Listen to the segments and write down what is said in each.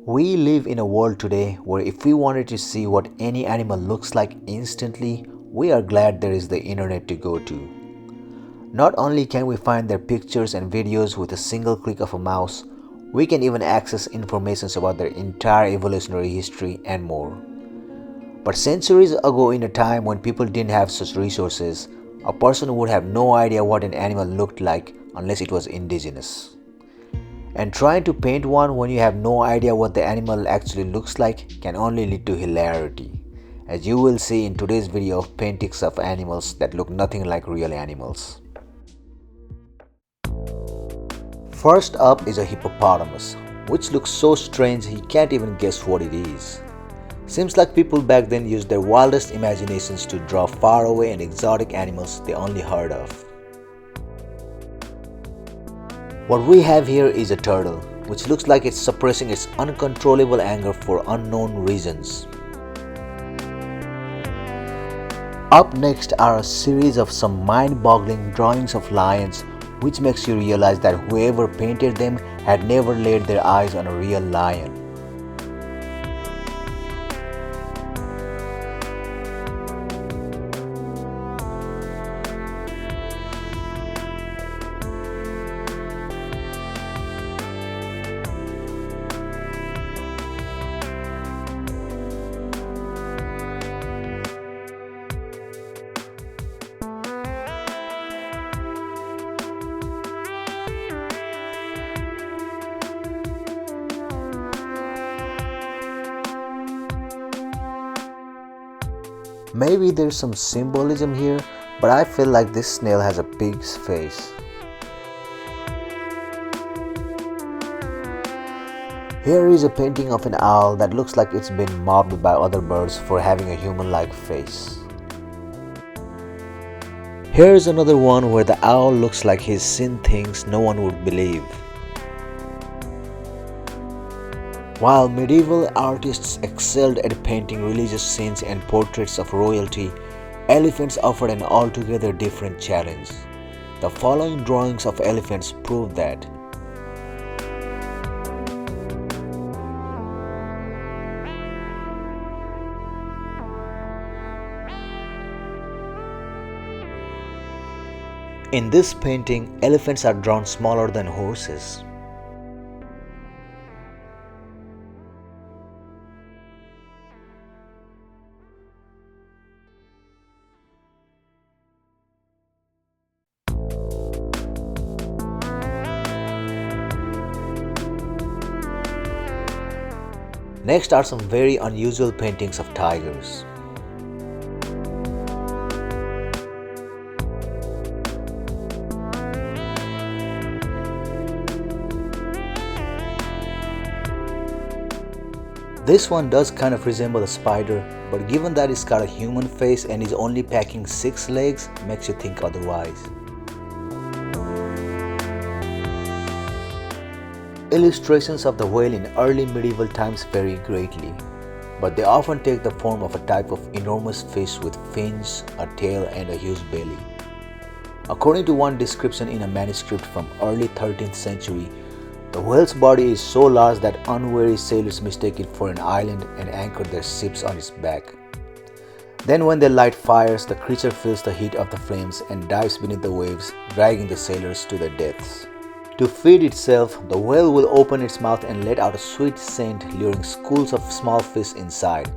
We live in a world today where if we wanted to see what any animal looks like instantly, we are glad there is the internet to go to. Not only can we find their pictures and videos with a single click of a mouse, we can even access information about their entire evolutionary history and more. But centuries ago, in a time when people didn't have such resources, a person would have no idea what an animal looked like unless it was indigenous. And trying to paint one when you have no idea what the animal actually looks like can only lead to hilarity, as you will see in today's video of paintings of animals that look nothing like real animals. First up is a hippopotamus, which looks so strange he can't even guess what it is. Seems like people back then used their wildest imaginations to draw faraway and exotic animals they only heard of. What we have here is a turtle, which looks like it's suppressing its uncontrollable anger for unknown reasons. Up next are a series of some mind-boggling drawings of lions, which makes you realize that whoever painted them had never laid their eyes on a real lion. Maybe there's some symbolism here, but I feel like this snail has a pig's face. Here is a painting of an owl that looks like it's been mobbed by other birds for having a human-like face. Here is another one where the owl looks like he's seen things no one would believe. While medieval artists excelled at painting religious scenes and portraits of royalty, elephants offered an altogether different challenge. The following drawings of elephants prove that. In this painting, elephants are drawn smaller than horses. Next are some very unusual paintings of tigers. This one does kind of resemble a spider, but given that it's got a human face and is only packing 6 legs, makes you think otherwise. Illustrations of the whale in early medieval times vary greatly, but they often take the form of a type of enormous fish with fins, a tail, and a huge belly. According to one description in a manuscript from early 13th century, the whale's body is so large that unwary sailors mistake it for an island and anchor their ships on its back. Then when they light fires, the creature feels the heat of the flames and dives beneath the waves, dragging the sailors to their deaths. To feed itself, the whale will open its mouth and let out a sweet scent, luring schools of small fish inside.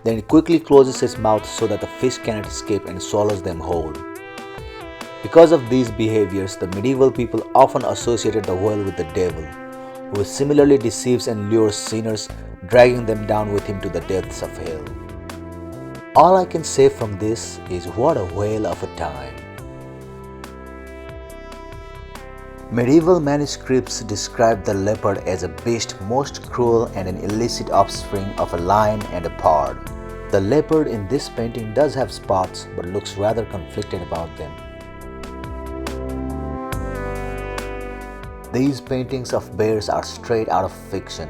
Then it quickly closes its mouth so that the fish cannot escape and swallows them whole. Because of these behaviors, the medieval people often associated the whale with the devil, who similarly deceives and lures sinners, dragging them down with him to the depths of hell. All I can say from this is what a whale of a time. Medieval manuscripts describe the leopard as a beast most cruel and an illicit offspring of a lion and a pard. The leopard in this painting does have spots but looks rather conflicted about them. These paintings of bears are straight out of fiction.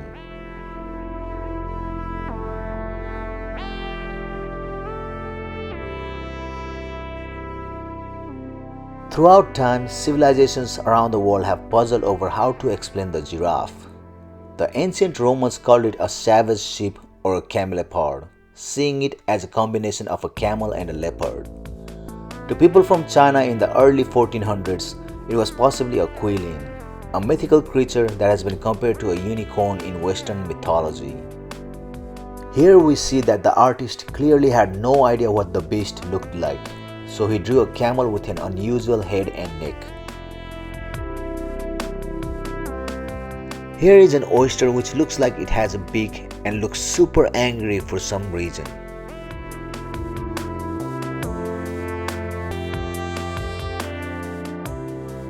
Throughout time, civilizations around the world have puzzled over how to explain the giraffe. The ancient Romans called it a savage sheep or a camelopard, seeing it as a combination of a camel and a leopard. To people from China in the early 1400s, it was possibly a quilin, a mythical creature that has been compared to a unicorn in Western mythology. Here we see that the artist clearly had no idea what the beast looked like, so he drew a camel with an unusual head and neck. Here is an oyster which looks like it has a beak and looks super angry for some reason.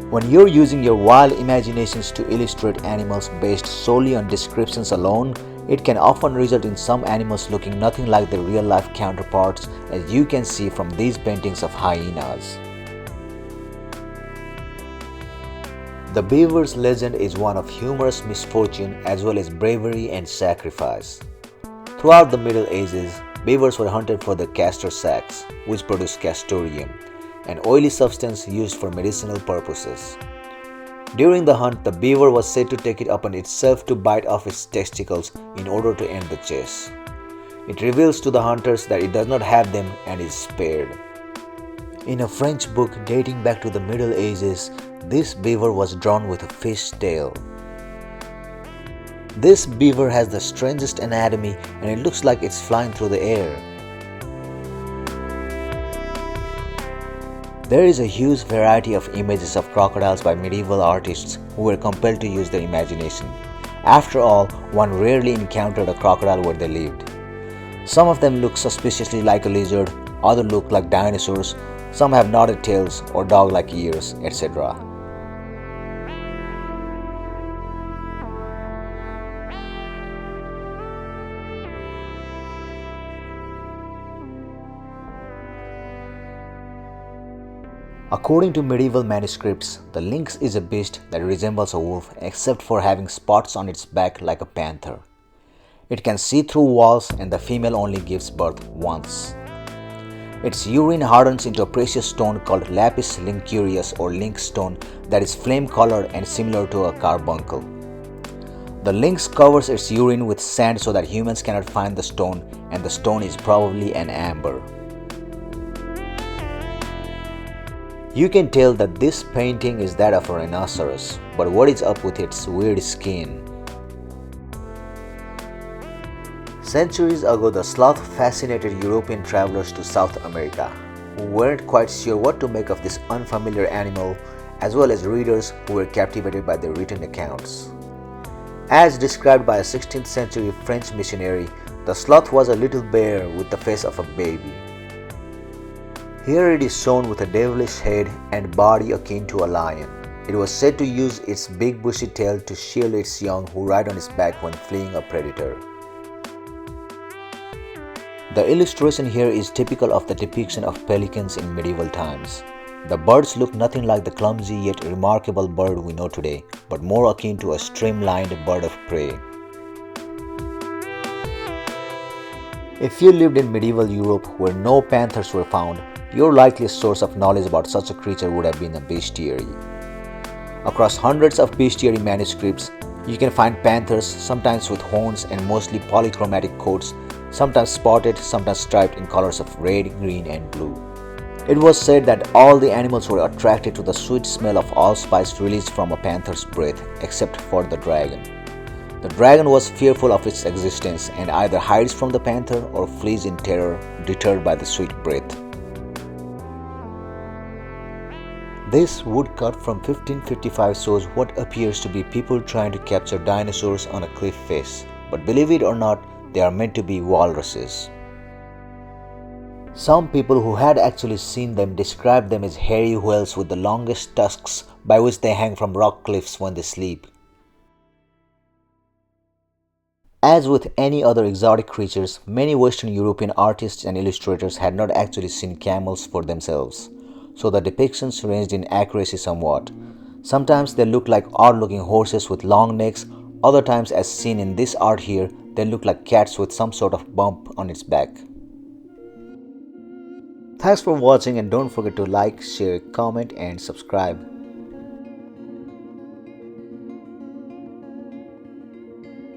When you're using your wild imaginations to illustrate animals based solely on descriptions alone, it can often result in some animals looking nothing like their real-life counterparts, as you can see from these paintings of hyenas. The beaver's legend is one of humorous misfortune as well as bravery and sacrifice. Throughout the Middle Ages, beavers were hunted for their castor sacs, which produce castoreum, an oily substance used for medicinal purposes. During the hunt, the beaver was said to take it upon itself to bite off its testicles in order to end the chase. It reveals to the hunters that it does not have them and is spared. In a French book dating back to the Middle Ages, this beaver was drawn with a fish tail. This beaver has the strangest anatomy and it looks like it's flying through the air. There is a huge variety of images of crocodiles by medieval artists who were compelled to use their imagination. After all, one rarely encountered a crocodile where they lived. Some of them look suspiciously like a lizard, others look like dinosaurs, some have knotted tails or dog-like ears, etc. According to medieval manuscripts, the lynx is a beast that resembles a wolf except for having spots on its back like a panther. It can see through walls and the female only gives birth once. Its urine hardens into a precious stone called lapis lincurius or lynx stone that is flame-colored and similar to a carbuncle. The lynx covers its urine with sand so that humans cannot find the stone, and the stone is probably an amber. You can tell that this painting is that of a rhinoceros, but what is up with its weird skin? Centuries ago, the sloth fascinated European travelers to South America, who weren't quite sure what to make of this unfamiliar animal, as well as readers who were captivated by their written accounts. As described by a 16th century French missionary, the sloth was a little bear with the face of a baby. Here it is shown with a devilish head and body akin to a lion. It was said to use its big bushy tail to shield its young who ride on its back when fleeing a predator. The illustration here is typical of the depiction of pelicans in medieval times. The birds look nothing like the clumsy yet remarkable bird we know today, but more akin to a streamlined bird of prey. If you lived in medieval Europe where no panthers were found, your likeliest source of knowledge about such a creature would have been a bestiary. Across hundreds of bestiary manuscripts, you can find panthers, sometimes with horns and mostly polychromatic coats, sometimes spotted, sometimes striped in colors of red, green, and blue. It was said that all the animals were attracted to the sweet smell of allspice released from a panther's breath, except for the dragon. The dragon was fearful of its existence and either hides from the panther or flees in terror, deterred by the sweet breath. This woodcut from 1555 shows what appears to be people trying to capture dinosaurs on a cliff face, but believe it or not, they are meant to be walruses. Some people who had actually seen them described them as hairy whales with the longest tusks by which they hang from rock cliffs when they sleep. As with any other exotic creatures, many Western European artists and illustrators had not actually seen camels for themselves, so the depictions ranged in accuracy somewhat. Sometimes they looked like odd-looking horses with long necks, other times, as seen in this art here, they look like cats with some sort of bump on its back. Thanks for watching and don't forget to like, share, comment and subscribe.